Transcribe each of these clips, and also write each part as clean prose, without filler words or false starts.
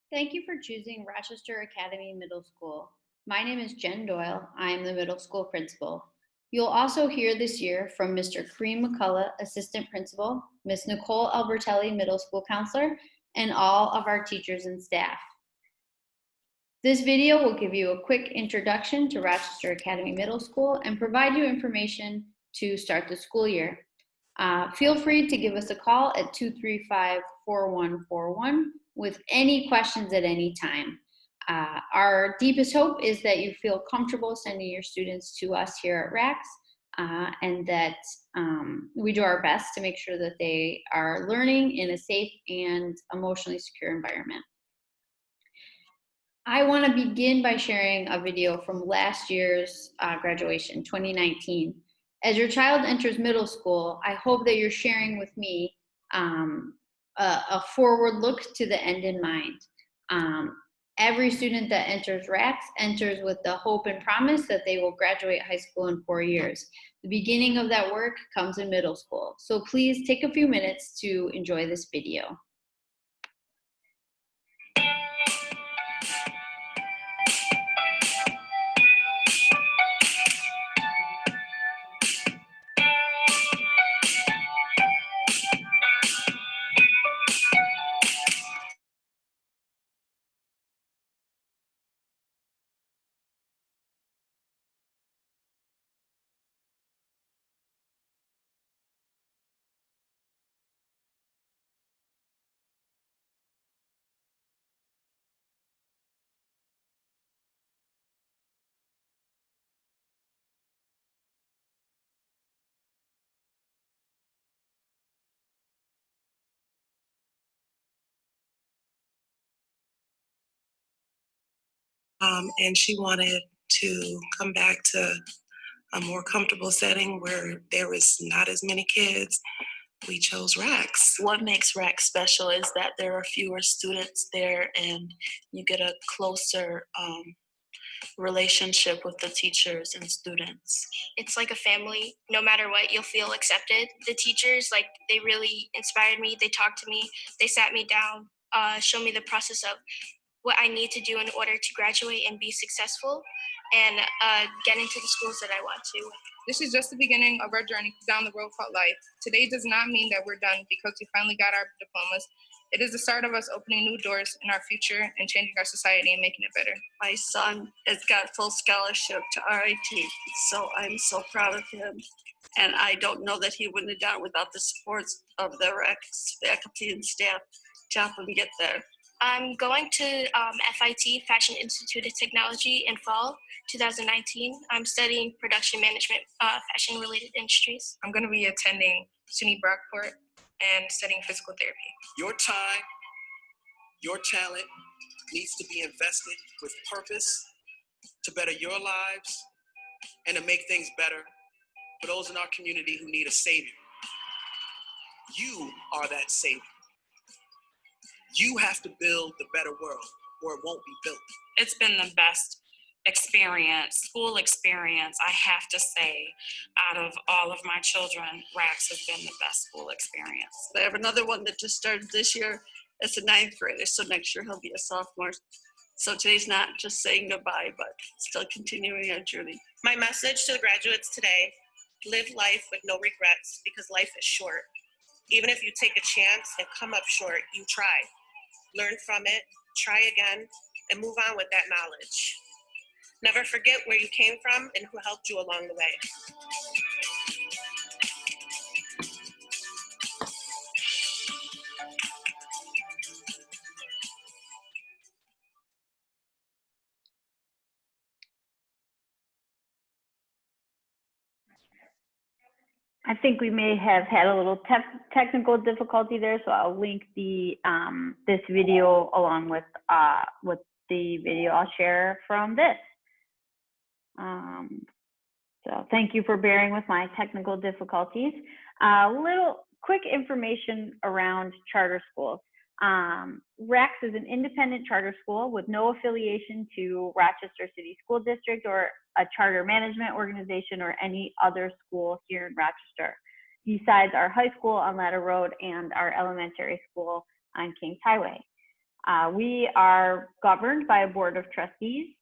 Thank you for choosing Rochester Academy Middle School. My name is Jen Doyle. I am the middle school principal. You'll also hear this year from Mr. Kareem McCullough, assistant principal, Ms. Nicole Albertelli, middle school counselor, and all of our teachers and staff. This video will give you a quick introduction to Rochester Academy Middle School and provide you information to start the school year. Feel free to give us a call at 235-4141 with any questions at any time. Our deepest hope is that you feel comfortable sending your students to us here at RACS, and that we do our best to make sure that they are learning in a safe and emotionally secure environment. I want to begin by sharing a video from last year's graduation, 2019. As your child enters middle school, I hope that you're sharing with me a forward look to the end in mind. Every student that enters RACS enters with the hope and promise that they will graduate high school in 4 years. The beginning of that work comes in middle school. So please take a few minutes to enjoy this video. And she wanted to come back to a more comfortable setting where there was not as many kids. We chose RACS. What makes RACS special is that there are fewer students there and you get a closer relationship with the teachers and students. It's like a family. No matter what, you'll feel accepted. The teachers, they really inspired me. They talked to me. They sat me down, showed me the process of what I need to do in order to graduate and be successful and get into the schools that I want to. This is just the beginning of our journey down the road called life. Today does not mean that we're done because we finally got our diplomas. It is the start of us opening new doors in our future and changing our society and making it better. My son has got full scholarship to RIT, so I'm so proud of him. And I don't know that he wouldn't have done it without the support of the RACS faculty and staff to help him get there. I'm going to FIT, Fashion Institute of Technology, in fall 2019. I'm studying production management, fashion-related industries. I'm going to be attending SUNY Brockport and studying physical therapy. Your time, your talent needs to be invested with purpose to better your lives and to make things better for those in our community who need a savior. You are that savior. You have to build the better world or it won't be built. It's been the best experience, school experience, I have to say. Out of all of my children, RACS has been the best school experience. I have another one that just started this year. It's a 9th grader, so next year he'll be a sophomore. So today's not just saying goodbye, but still continuing our journey. My message to the graduates today: live life with no regrets because life is short. Even if you take a chance and come up short, you try. Learn from it, try again, and move on with that knowledge. Never forget where you came from and who helped you along the way. I think we may have had a little technical difficulty there, so I'll link the this video along with the video I'll share from this. So thank you for bearing with my technical difficulties. Little quick information around charter schools. RACS is an independent charter school with no affiliation to Rochester City School District or a charter management organization or any other school here in Rochester, besides our high school on Ladder Road and our elementary school on Kings Highway. We are governed by a board of trustees.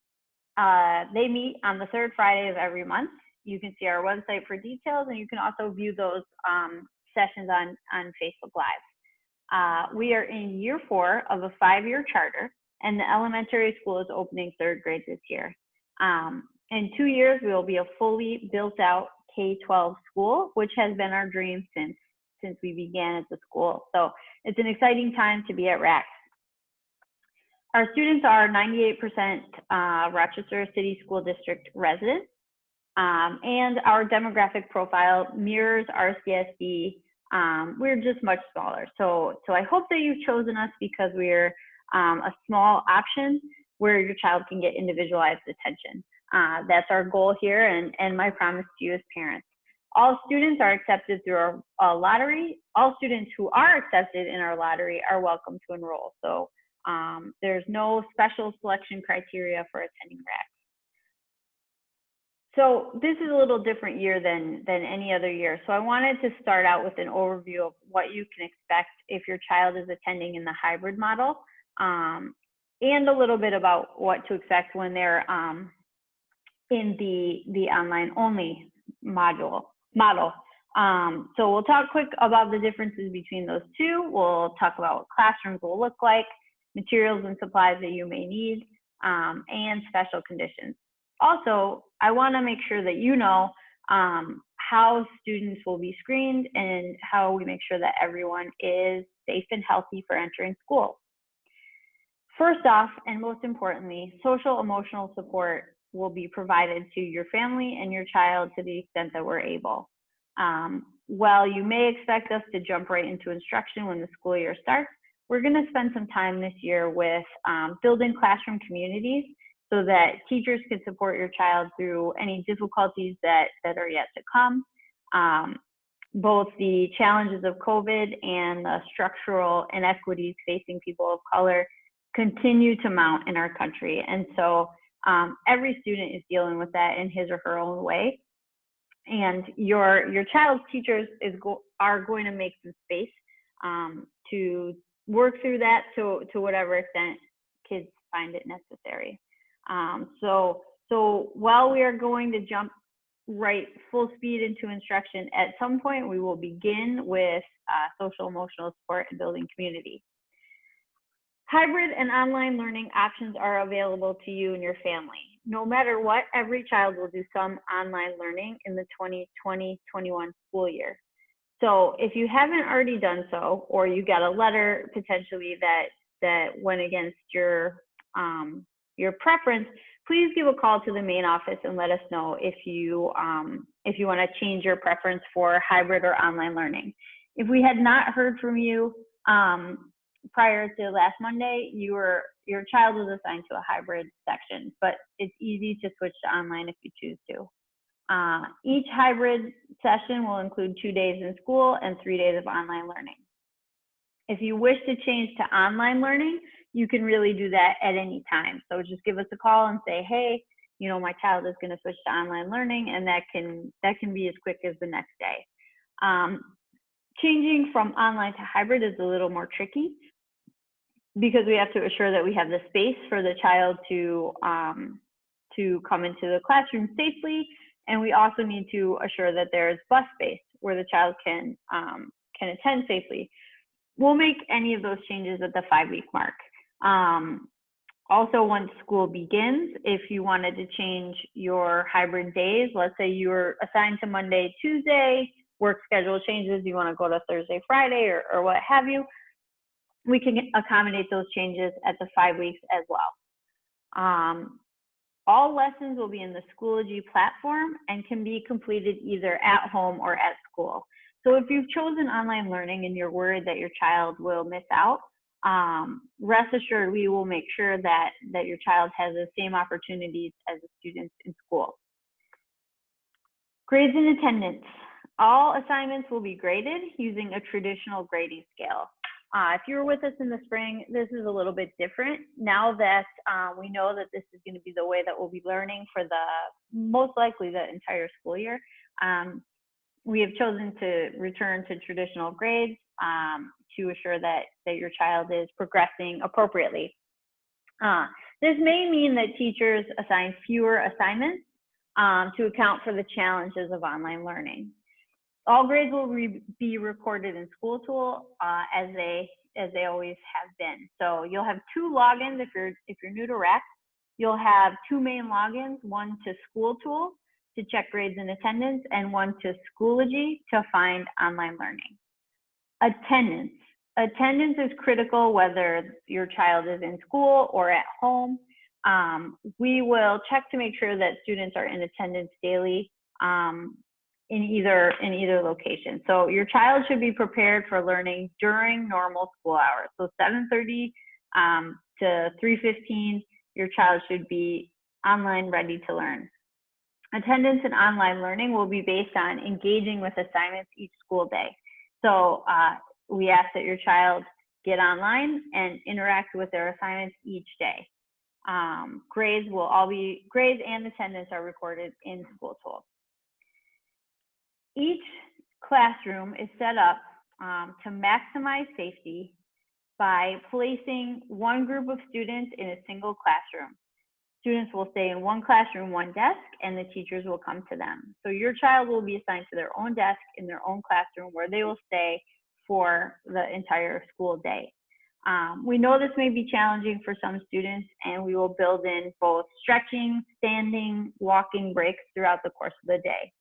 They meet on the third Friday of every month. You can see our website for details, and you can also view those sessions on Facebook Live. We are in year 4 of a 5-year charter, and the elementary school is opening 3rd grade this year. In 2 years, we will be a fully built out K-12 school, which has been our dream since we began at the school. So it's an exciting time to be at RACS. Our students are 98% Rochester City School District residents, and our demographic profile mirrors RCSD. We're just much smaller. So I hope that you've chosen us because we're a small option where your child can get individualized attention. That's our goal here, and my promise to you as parents. All students are accepted through our lottery. All students who are accepted in our lottery are welcome to enroll. So there's no special selection criteria for attending RACS. So this is a little different year than any other year. So I wanted to start out with an overview of what you can expect if your child is attending in the hybrid model, and a little bit about what to expect when they're in the online only model. So we'll talk quick about the differences between those two. We'll talk about what classrooms will look like, materials and supplies that you may need, and special conditions. Also, I want to make sure that you know how students will be screened and how we make sure that everyone is safe and healthy for entering school. First off, and most importantly, social emotional support will be provided to your family and your child to the extent that we're able. While you may expect us to jump right into instruction when the school year starts, we're going to spend some time this year with building classroom communities so that teachers can support your child through any difficulties that are yet to come. Both the challenges of COVID and the structural inequities facing people of color continue to mount in our country. And so every student is dealing with that in his or her own way. And your child's teachers are going to make some space to work through that to whatever extent kids find it necessary. So while we are going to jump right full speed into instruction, at some point we will begin with social emotional support and building community. Hybrid and online learning options are available to you and your family. No matter what, every child will do some online learning in the 2020-21 school year. So if you haven't already done so, or you got a letter potentially that went against your preference, please give a call to the main office and let us know if you want to change your preference for hybrid or online learning. If we had not heard from you prior to last Monday, your child was assigned to a hybrid section, but it's easy to switch to online if you choose to. Each hybrid session will include 2 days in school and 3 days of online learning. If you wish to change to online learning, you can really do that at any time. So just give us a call and say, hey, you know, my child is going to switch to online learning, and that can be as quick as the next day. Changing from online to hybrid is a little more tricky because we have to assure that we have the space for the child to come into the classroom safely, and we also need to assure that there is bus space where the child can attend safely. We'll make any of those changes at the 5-week mark. Also, once school begins, if you wanted to change your hybrid days, let's say you were assigned to Monday, Tuesday, work schedule changes, you want to go to Thursday, Friday, or what have you, we can accommodate those changes at the 5 weeks as well. All lessons will be in the Schoology platform and can be completed either at home or at school. So if you've chosen online learning and you're worried that your child will miss out, rest assured we will make sure that your child has the same opportunities as the students in school. Grades and attendance. All assignments will be graded using a traditional grading scale. If you were with us in the spring, this is a little bit different. Now that we know that this is going to be the way that we'll be learning for most likely the entire school year, we have chosen to return to traditional grades. to assure that your child is progressing appropriately. This may mean that teachers assign fewer assignments to account for the challenges of online learning. All grades will be recorded in School Tool as they always have been. So you'll have 2 logins if you're new to RACS. You'll have 2 main logins, one to School Tool to check grades and attendance, and one to Schoology to find online learning. Attendance. Attendance is critical whether your child is in school or at home. We will check to make sure that students are in attendance daily in either location. So your child should be prepared for learning during normal school hours. So 7:30 to 3:15, your child should be online ready to learn. Attendance in online learning will be based on engaging with assignments each school day. So we ask that your child get online and interact with their assignments each day. Grades and attendance are recorded in School Tool. Each classroom is set up to maximize safety by placing one group of students in a single classroom. Students will stay in one classroom, one desk, and the teachers will come to them. So your child will be assigned to their own desk in their own classroom where they will stay for the entire school day. We know this may be challenging for some students, and we will build in both stretching, standing, walking breaks throughout the course of the day.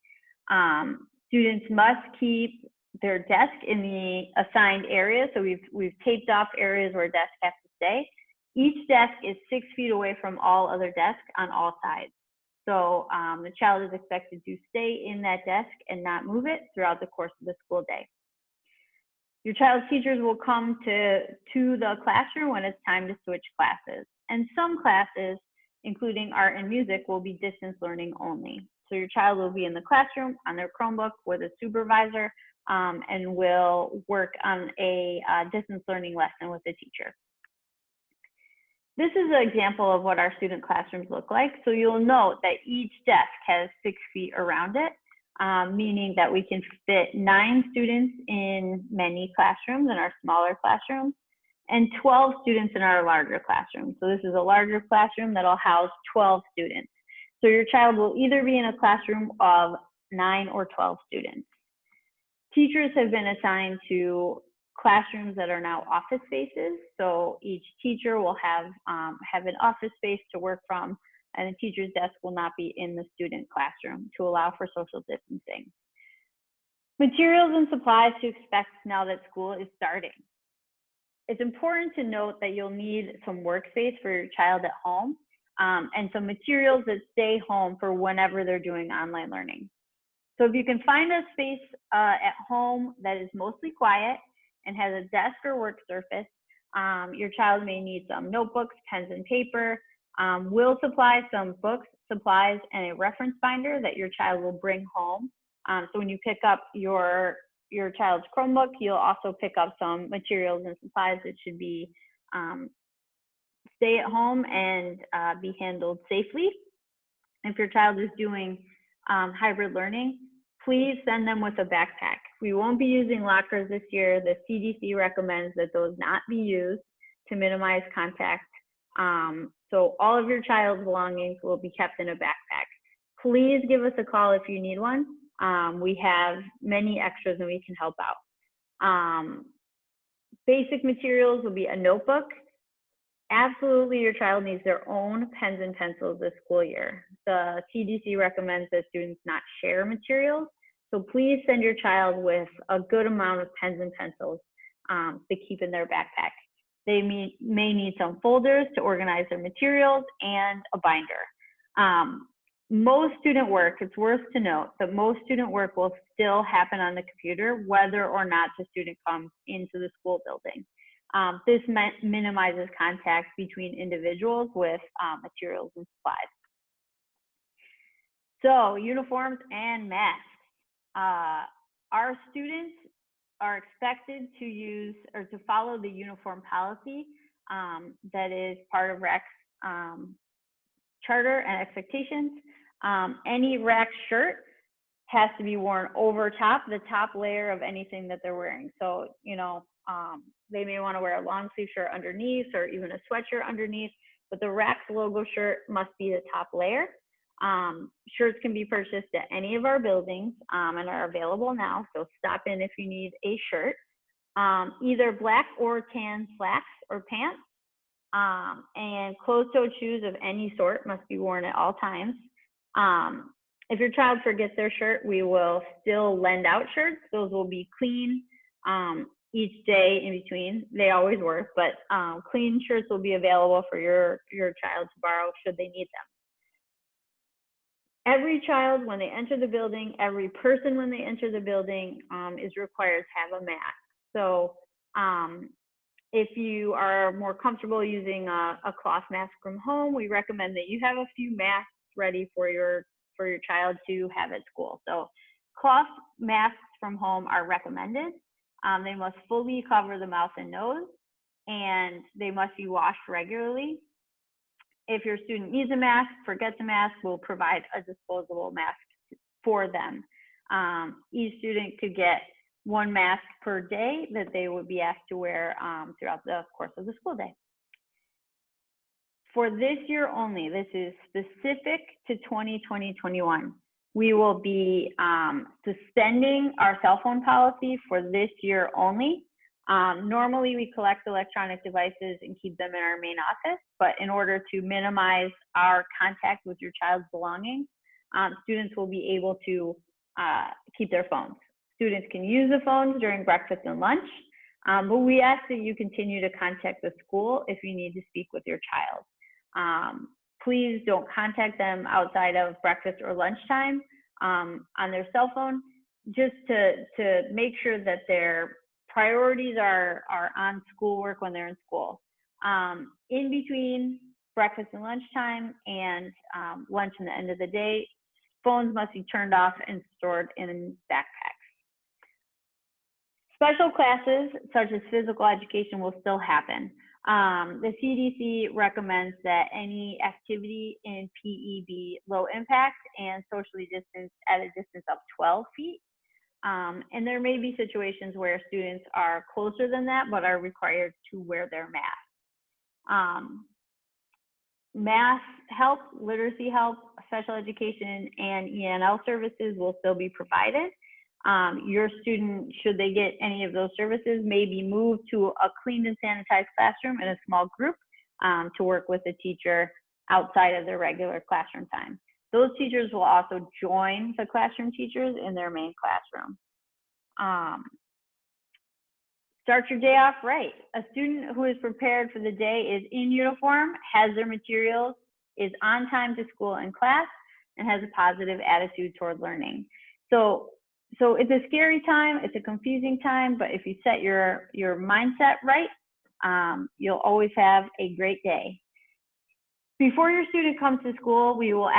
Students must keep their desk in the assigned area. So we've taped off areas where desks have to stay. Each desk is 6 feet away from all other desks on all sides. So the child is expected to stay in that desk and not move it throughout the course of the school day. Your child's teachers will come to the classroom when it's time to switch classes. And some classes, including art and music, will be distance learning only. So your child will be in the classroom on their Chromebook with a supervisor and will work on a distance learning lesson with the teacher. This is an example of what our student classrooms look like. So you'll note that each desk has 6 feet around it, meaning that we can fit 9 students in many classrooms in our smaller classrooms and 12 students in our larger classroom. So this is a larger classroom that'll house 12 students. So your child will either be in a classroom of 9 or 12 students. Teachers have been assigned to classrooms that are now office spaces. So each teacher will have an office space to work from, and the teacher's desk will not be in the student classroom to allow for social distancing. Materials and supplies to expect now that school is starting. It's important to note that you'll need some workspace for your child at home and some materials that stay home for whenever they're doing online learning. So if you can find a space at home that is mostly quiet and has a desk or work surface, your child may need some notebooks, pens, and paper. We'll supply some books, supplies, and a reference binder that your child will bring home. So when you pick up your child's Chromebook, you'll also pick up some materials and supplies that should be stay at home and be handled safely. If your child is doing hybrid learning, please send them with a backpack. We won't be using lockers this year. The CDC recommends that those not be used to minimize contact. So all of your child's belongings will be kept in a backpack. Please give us a call if you need one. We have many extras and we can help out. Basic materials will be a notebook. Absolutely, your child needs their own pens and pencils this school year. The CDC recommends that students not share materials, so please send your child with a good amount of pens and pencils to keep in their backpack. They may need some folders to organize their materials and a binder. Most student work, it's worth to note that most student work will still happen on the computer whether or not the student comes into the school building. This minimizes contact between individuals with materials and supplies. So uniforms and masks. Our students are expected to use or to follow the uniform policy that is part of RACS charter and expectations. Any RACS shirt has to be worn over the top layer of anything that they're wearing. So, they may want to wear a long sleeve shirt underneath or even a sweatshirt underneath, but the RACS logo shirt must be the top layer. Shirts can be purchased at any of our buildings and are available now. So stop in if you need a shirt. Either black or tan slacks or pants. And closed-toed shoes of any sort must be worn at all times. If your child forgets their shirt, we will still lend out shirts. Those will be clean each day in between. They always work, but clean shirts will be available for your child to borrow should they need them. Every child, when they enter the building, every person when they enter the building is required to have a mask. So if you are more comfortable using a cloth mask from home, we recommend that you have a few masks ready for your child to have at school. So cloth masks from home are recommended. They must fully cover the mouth and nose, and they must be washed regularly. If your student needs a mask, forgets a mask, we'll provide a disposable mask for them. Each student could get one mask per day that they would be asked to wear throughout the course of the school day. For this year only, this is specific to 2020-21, we will be suspending our cell phone policy for this year only. Normally we collect electronic devices and keep them in our main office, but in order to minimize our contact with your child's belongings, students will be able to keep their phones. Students can use the phones during breakfast and lunch, but we ask that you continue to contact the school if you need to speak with your child. Please don't contact them outside of breakfast or lunchtime on their cell phone, just to make sure that their priorities are on schoolwork when they're in school. In between breakfast and lunchtime and lunch and the end of the day, phones must be turned off and stored in backpacks. Special classes such as physical education will still happen. The CDC recommends that any activity in PE be low impact and socially distanced at a distance of 12 feet. And there may be situations where students are closer than that, but are required to wear their mask. Math help, literacy help, special education, and ENL services will still be provided. Your student, should they get any of those services, may be moved to a cleaned and sanitized classroom in a small group to work with the teacher outside of their regular classroom time. Those teachers will also join the classroom teachers in their main classroom. Start your day off right. A student who is prepared for the day is in uniform, has their materials, is on time to school and class, and has a positive attitude toward learning. So it's a scary time, it's a confusing time, but if you set your mindset right, you'll always have a great day. Before your student comes to school, we will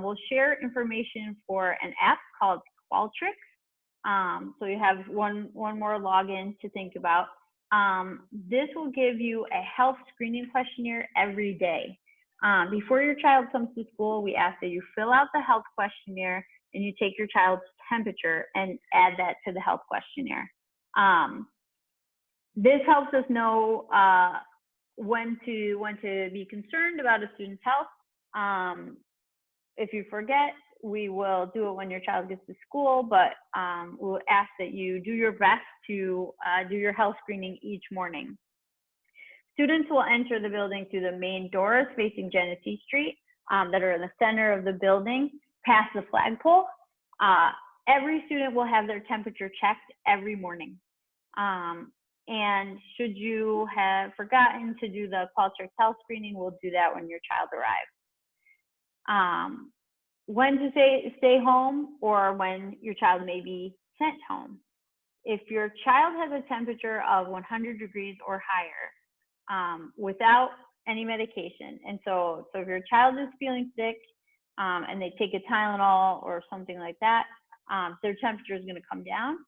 we'll share information for an app called Qualtrics. So you have one more login to think about. This will give you a health screening questionnaire every day. Before your child comes to school, we ask that you fill out the health questionnaire and you take your child's temperature and add that to the health questionnaire. This helps us know when to be concerned about a student's health. If you forget, we will do it when your child gets to school, but we'll ask that you do your best to do your health screening each morning. Students will enter the building through the main doors facing Genesee Street that are in the center of the building, past the flagpole. Every student will have their temperature checked every morning. And should you have forgotten to do the Qualtrics health screening, we'll do that when your child arrives. When to stay home or when your child may be sent home. If your child has a temperature of 100 degrees or higher without any medication, and so if your child is feeling sick and they take a Tylenol or something like that, their temperature is going to come down.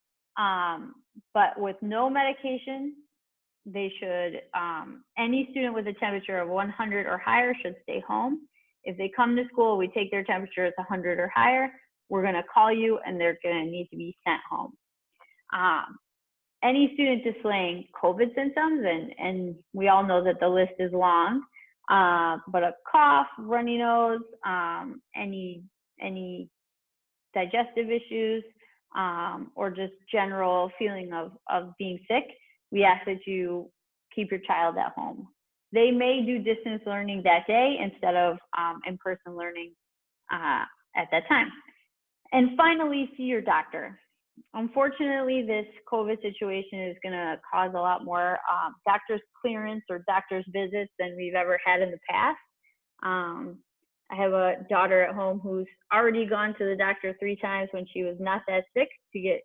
But with no medication, they should, any student with a temperature of 100 or higher should stay home. If they come to school, we take their temperature as 100 or higher, we're going to call you and they're going to need to be sent home. Any student displaying COVID symptoms, and we all know that the list is long, but a cough, runny nose, any digestive issues, or just general feeling of being sick, we ask that you keep your child at home. They may do distance learning that day instead of in-person learning at that time. And finally, see your doctor. Unfortunately, this COVID situation is going to cause a lot more doctor's clearance or doctor's visits than we've ever had in the past. I have a daughter at home who's already gone to the doctor 3 times when she was not that sick to get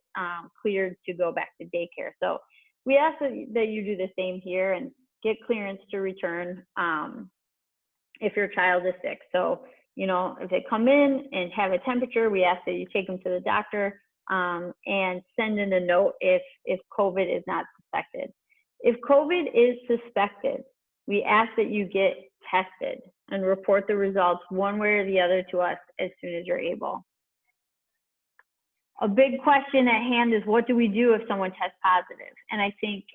cleared to go back to daycare. So we ask that you do the same here and get clearance to return if your child is sick. So, you know, if they come in and have a temperature, we ask that you take them to the doctor and send in a note if COVID is not suspected. If COVID is suspected, we ask that you get tested and report the results one way or the other to us as soon as you're able. A big question at hand is, what do we do if someone tests positive? And I think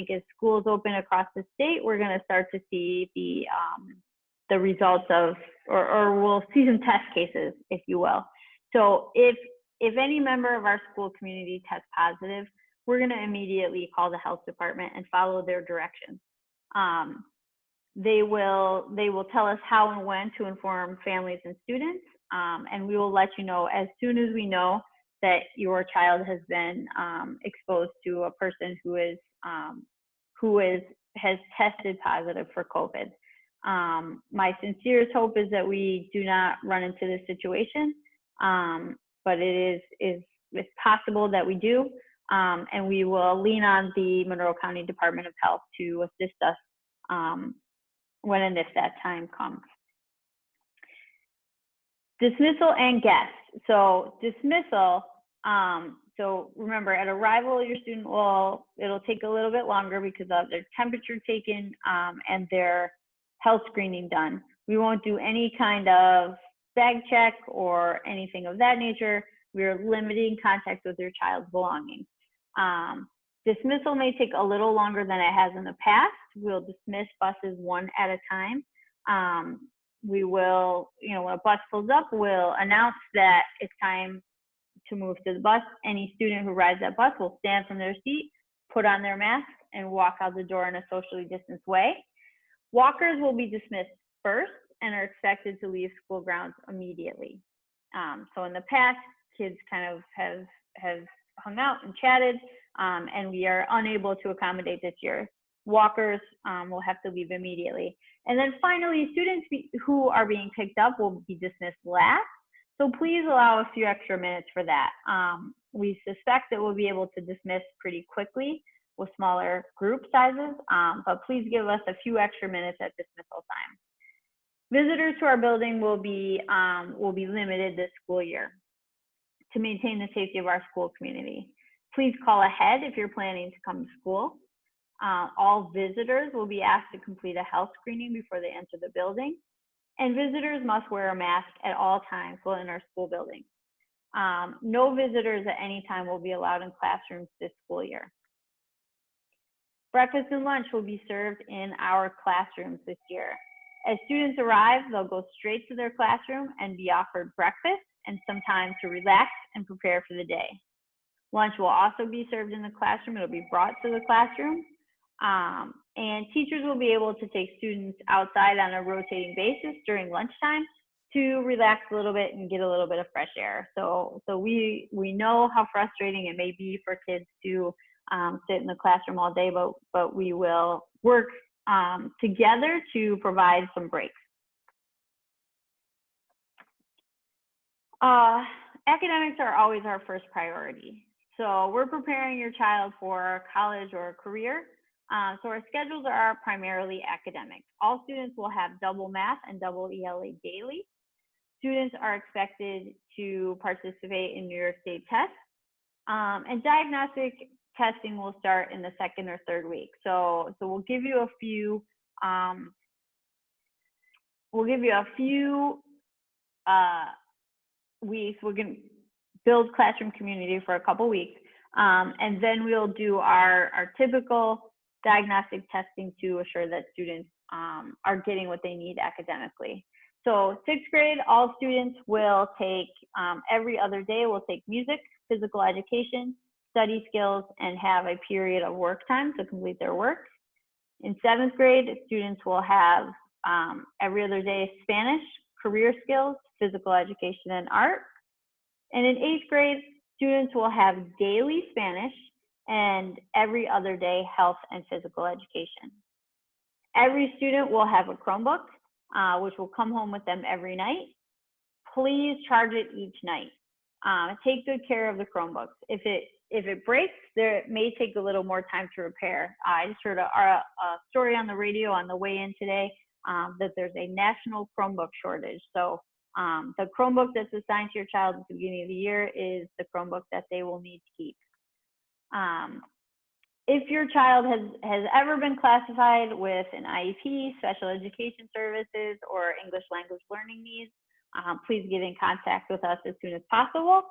as schools open across the state, we're going to start to see the results of, or we'll see some test cases, if you will. So if any member of our school community tests positive, we're going to immediately call the health department and follow their directions. They will tell us how and when to inform families and students, and we will let you know as soon as we know that your child has been exposed to a person who has tested positive for COVID. My sincerest hope is that we do not run into this situation, but it's possible that we do, and we will lean on the Monroe County Department of Health to assist us when and if that time comes. Dismissal and guests. So dismissal, so remember, at arrival, your student it'll take a little bit longer because of their temperature taken and their health screening done. We won't do any kind of bag check or anything of that nature. We are limiting contact with your child's belongings. Dismissal may take a little longer than it has in the past. We'll dismiss buses one at a time. We will, when a bus pulls up, we'll announce that it's time to move to the bus. Any student who rides that bus will stand from their seat, put on their mask, and walk out the door in a socially distanced way. Walkers will be dismissed first and are expected to leave school grounds immediately. So in the past, kids kind of have hung out and chatted, and we are unable to accommodate this year. Walkers will have to leave immediately. And then finally, students who are being picked up will be dismissed last. So please allow a few extra minutes for that. We suspect that we'll be able to dismiss pretty quickly with smaller group sizes, but please give us a few extra minutes at dismissal time. Visitors to our building will be limited this school year to maintain the safety of our school community. Please call ahead if you're planning to come to school. All visitors will be asked to complete a health screening before they enter the building, and visitors must wear a mask at all times while in our school building. No visitors at any time will be allowed in classrooms this school year. Breakfast and lunch will be served in our classrooms this year. As students arrive, they'll go straight to their classroom and be offered breakfast and some time to relax and prepare for the day. Lunch will also be served in the classroom. It'll be brought to the classroom. And teachers will be able to take students outside on a rotating basis during lunchtime to relax a little bit and get a little bit of fresh air. So we know how frustrating it may be for kids to sit in the classroom all day, but we will work together to provide some breaks. Academics are always our first priority. So we're preparing your child for college or a career. So our schedules are primarily academic. All students will have double math and double ELA daily. Students are expected to participate in New York State tests. And diagnostic testing will start in the 2nd or 3rd week. So we'll give you a few weeks. We're going to build classroom community for a couple weeks. And then we'll do our typical diagnostic testing to assure that students are getting what they need academically. So 6th grade, all students will take, every other day, will take music, physical education, study skills, and have a period of work time to complete their work. In 7th grade, students will have every other day Spanish, career skills, physical education, and art. And in 8th grade, students will have daily Spanish and every other day health and physical education. Every student will have a Chromebook, which will come home with them every night. Please charge it each night. Take good care of the Chromebooks. If it breaks, it may take a little more time to repair. I just heard a story on the radio on the way in today that there's a national Chromebook shortage. So the Chromebook that's assigned to your child at the beginning of the year is the Chromebook that they will need to keep. If your child has ever been classified with an IEP, special education services, or English language learning needs, please get in contact with us as soon as possible.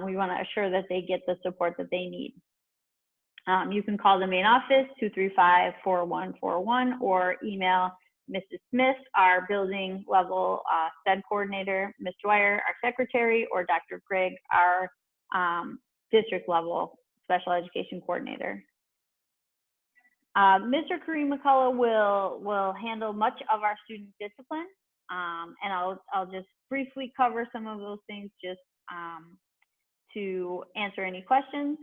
We want to assure that they get the support that they need. You can call the main office, 235-4141, or email Mrs. Smith, our building level STED coordinator, Ms. Dwyer, our secretary, or Dr. Grigg, our district level special education coordinator. Mr. Kareem McCullough will handle much of our student discipline, and I'll just briefly cover some of those things just to answer any questions.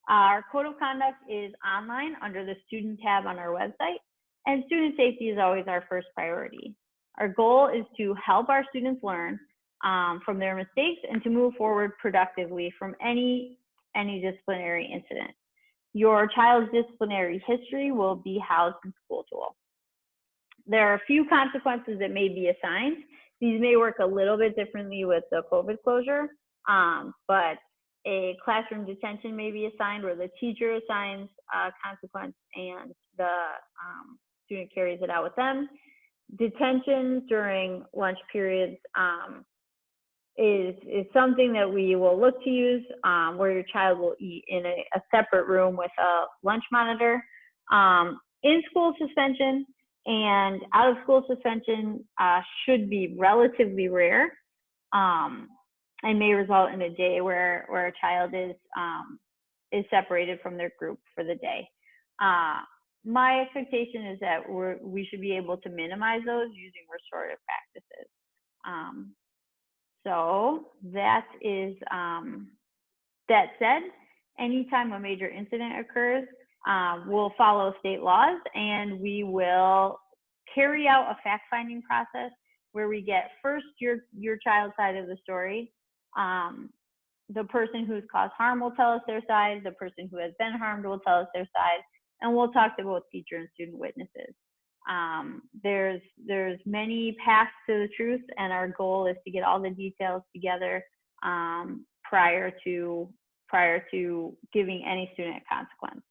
Our code of conduct is online under the student tab on our website, and student safety is always our first priority. Our goal is to help our students learn from their mistakes and to move forward productively from any disciplinary incident. Your child's disciplinary history will be housed in School Tool. There are a few consequences that may be assigned. These may work a little bit differently with the COVID closure, but a classroom detention may be assigned where the teacher assigns a consequence and the student carries it out with them. Detention during lunch periods is something that we will look to use where your child will eat in a separate room with a lunch monitor. In-school suspension and out-of-school suspension should be relatively rare and may result in a day where a child is separated from their group for the day. My expectation is that we should be able to minimize those using restorative practices. So that is, that said, anytime a major incident occurs, we'll follow state laws and we will carry out a fact-finding process where we get first your child's side of the story. The person who's caused harm will tell us their side, the person who has been harmed will tell us their side, and we'll talk to both teacher and student witnesses. There's many paths to the truth, and our goal is to get all the details together prior to giving any student a consequence.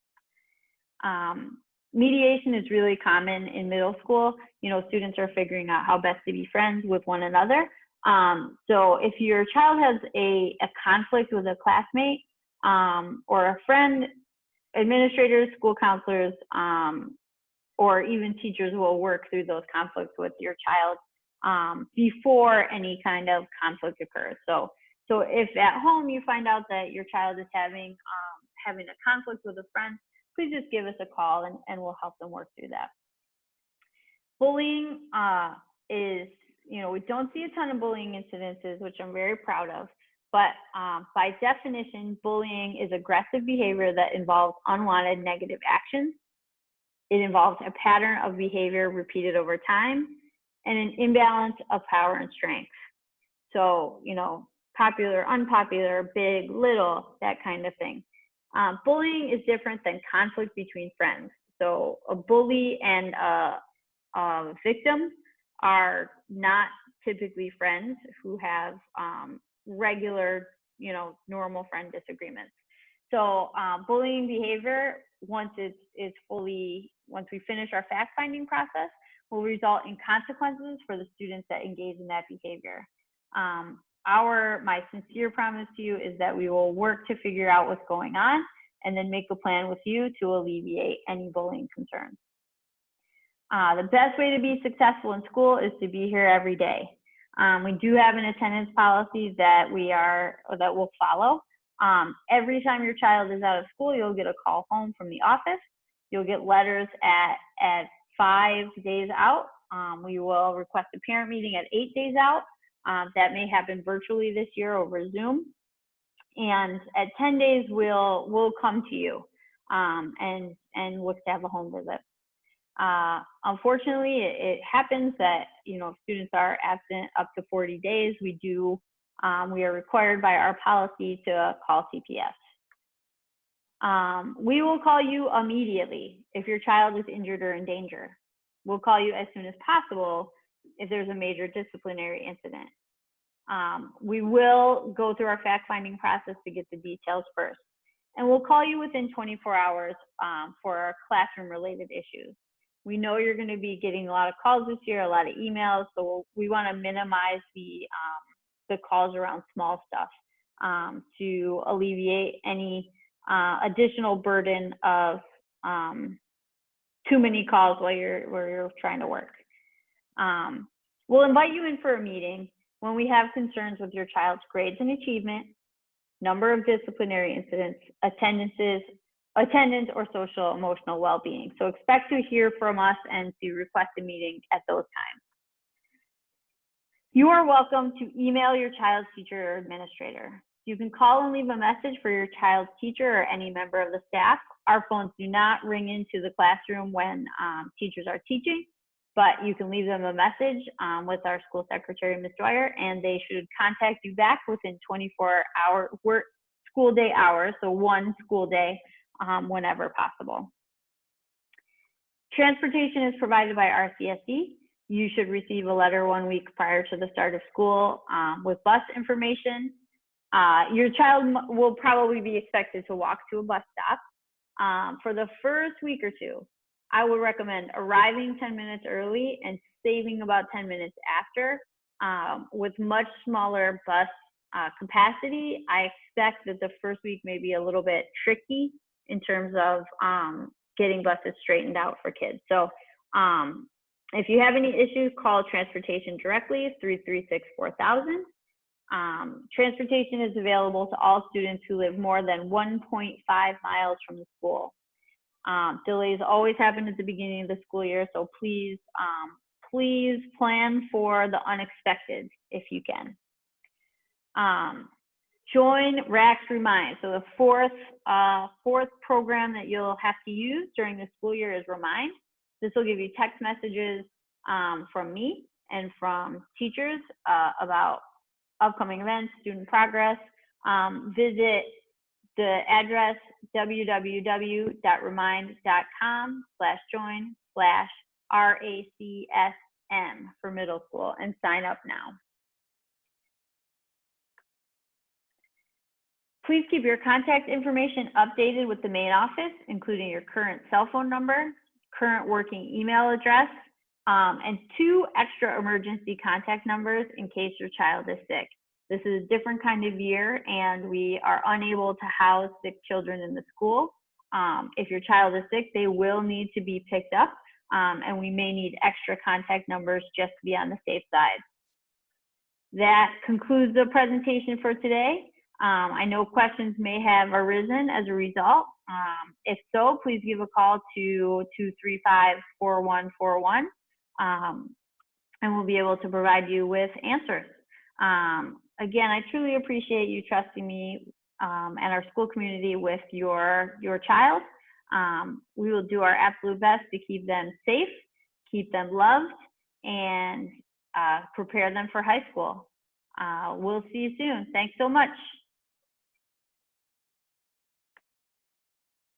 Mediation is really common in middle school. You know, students are figuring out how best to be friends with one another. So if your child has a conflict with a classmate or a friend, administrators, school counselors, or even teachers will work through those conflicts with your child before any kind of conflict occurs. So if at home you find out that your child is having a conflict with a friend, please just give us a call and we'll help them work through that. Bullying is, you know, we don't see a ton of bullying incidences, which I'm very proud of, but by definition, bullying is aggressive behavior that involves unwanted negative actions. It involves a pattern of behavior repeated over time and an imbalance of power and strength. So, you know, popular, unpopular, big, little, that kind of thing. Bullying is different than conflict between friends. So a bully and a victim are not typically friends who have regular, you know, normal friend disagreements. So bullying behavior, once we finish our fact-finding process, will result in consequences for the students that engage in that behavior. my sincere promise to you is that we will work to figure out what's going on and then make a plan with you to alleviate any bullying concerns. The best way to be successful in school is to be here every day. We do have an attendance policy that we'll follow. Every time your child is out of school, you'll get a call home from the office. You'll get letters at 5 days out. We will request a parent meeting at 8 days out. That may happen virtually this year over Zoom. And at 10 days, we'll come to you and look to have a home visit. Unfortunately, it happens that, if students are absent up to 40 days, we are required by our policy to call CPS. We will call you immediately if your child is injured or in danger. We'll call you as soon as possible if there's a major disciplinary incident. We will go through our fact-finding process to get the details first. And we'll call you within 24 hours for our classroom-related issues. We know you're going to be getting a lot of calls this year, a lot of emails, so we want to minimize the calls around small stuff to alleviate any additional burden of too many calls while you're trying to work. We'll invite you in for a meeting when we have concerns with your child's grades and achievement, number of disciplinary incidents, attendance, or social emotional well-being. So expect to hear from us and to request a meeting at those times. You are welcome to email your child's teacher or administrator. You can call and leave a message for your child's teacher or any member of the staff. Our phones do not ring into the classroom when teachers are teaching, but you can leave them a message with our school secretary, Ms. Dwyer, and they should contact you back within 24-hour school day hours, so one school day, whenever possible. Transportation is provided by RCSD. You should receive a letter 1 week prior to the start of school with bus information. Your child will probably be expected to walk to a bus stop. For the first week or two, I would recommend arriving 10 minutes early and saving about 10 minutes after. With much smaller bus capacity, I expect that the first week may be a little bit tricky in terms of getting buses straightened out for kids. So if you have any issues, call transportation directly, 336-4000. Transportation is available to all students who live more than 1.5 miles from the school. Delays always happen at the beginning of the school year, so please plan for the unexpected if you can. Join RACS Remind. So the fourth program that you'll have to use during the school year is Remind. This will give you text messages from me and from teachers about upcoming events, student progress. Visit the address www.remind.com/join/RACSM for middle school and sign up now. Please keep your contact information updated with the main office, including your current cell phone number, current working email address, and 2 extra emergency contact numbers in case your child is sick. This is a different kind of year, and we are unable to house sick children in the school. If your child is sick, they will need to be picked up, and we may need extra contact numbers just to be on the safe side. That concludes the presentation for today. I know questions may have arisen as a result. If so, please give a call to 235-4141, and we'll be able to provide you with answers. Again, I truly appreciate you trusting me and our school community with your child. We will do our absolute best to keep them safe, keep them loved, and prepare them for high school. We'll see you soon. Thanks so much.